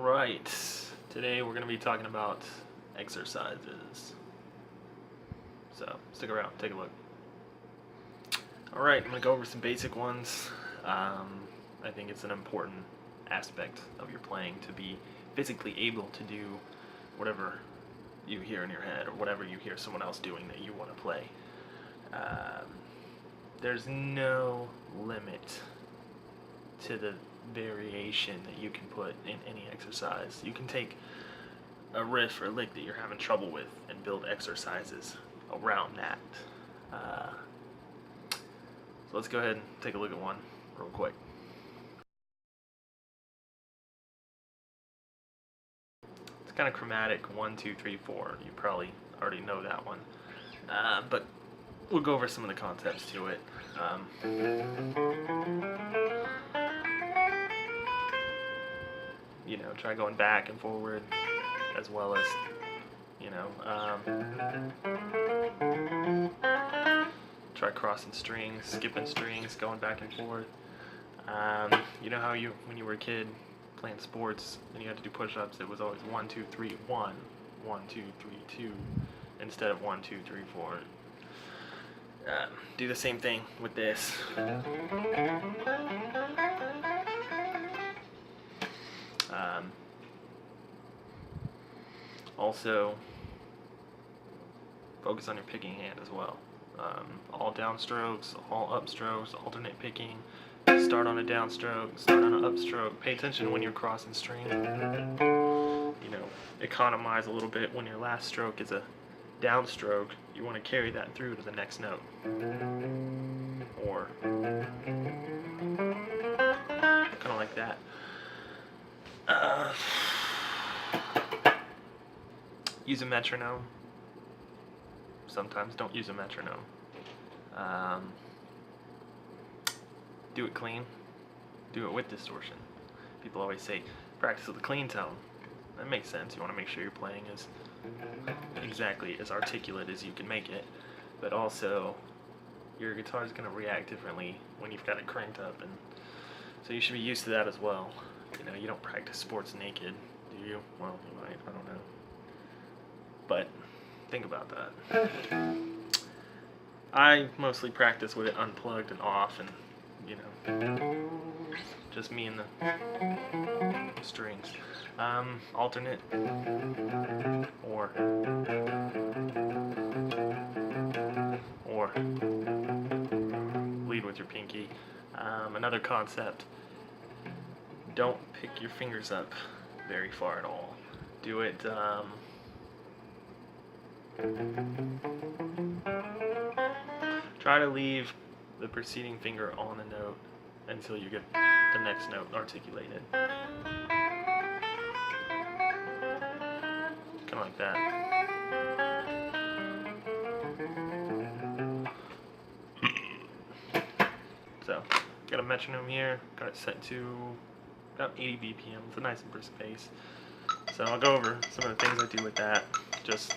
Alright, today we're going to be talking about exercises. So, stick around, take a look. Alright, I'm going to go over some basic ones. I think it's an important aspect of your playing to be physically able to do whatever you hear in your head or whatever you hear someone else doing that you want to play. There's no limit to the variation that you can put in any exercise. You can take a riff or lick that you're having trouble with and build exercises around that. So let's go ahead and take a look at one real quick. It's kind of chromatic, 1, 2, 3, 4. You probably already know that one. But we'll go over some of the concepts to it. You know, try going back and forward as well as, you know, try crossing strings, skipping strings, going back and forth. You know how when you were a kid playing sports and you had to do push-ups, it was always 1, 2, 3, 1, 1, 2, 3, 2, instead of 1, 2, 3, 4. Do the same thing with this. Also, focus on your picking hand as well. All downstrokes, all upstrokes, alternate picking. Start on a downstroke, start on an upstroke. Pay attention when you're crossing string. You know, economize a little bit when your last stroke is a downstroke. You want to carry that through to the next note. Or kind of like that. Use a metronome. Sometimes don't use a metronome. Do it clean. Do it with distortion. People always say, practice with a clean tone. That makes sense. You want to make sure your playing is exactly as articulate as you can make it. But also, your guitar is going to react differently when you've got it cranked up. And so you should be used to that as well. You know, you don't practice sports naked, do you? Well, you might. I don't know. But think about that. I mostly practice with it unplugged and off, and you know, just me and the strings. Alternate or lead with your pinky. Another concept: don't pick your fingers up very far at all. Do it. Try to leave the preceding finger on the note until you get the next note articulated. Kind of like that. So, got a metronome here, got it set to about 80 BPM. It's a nice and brisk pace. So I'll go over some of the things I do with that. Just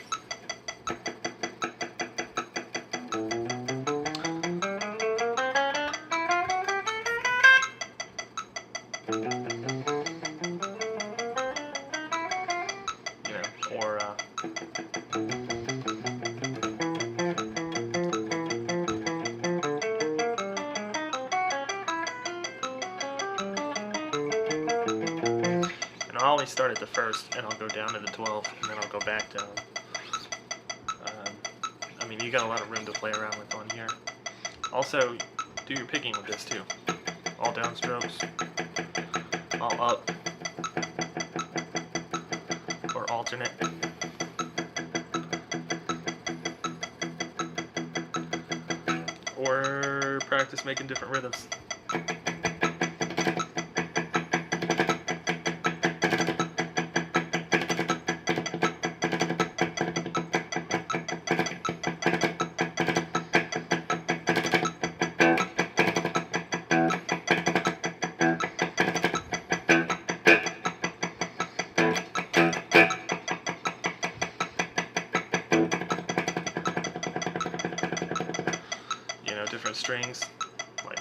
and I'll always start at the first, and I'll go down to the 12th, and then I'll go back down. I mean, you got a lot of room to play around with on here. Also, do your picking with this too. All downstrokes, all up, or alternate. Or practice making different rhythms. Different strings, like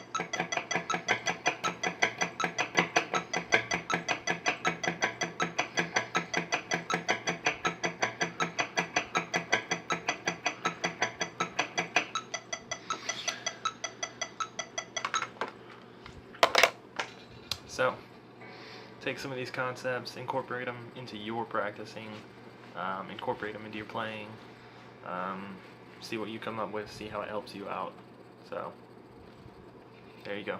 So, take some of these concepts, incorporate them into your practicing, incorporate them into your playing, see what you come up with, see how it helps you out. So, there you go.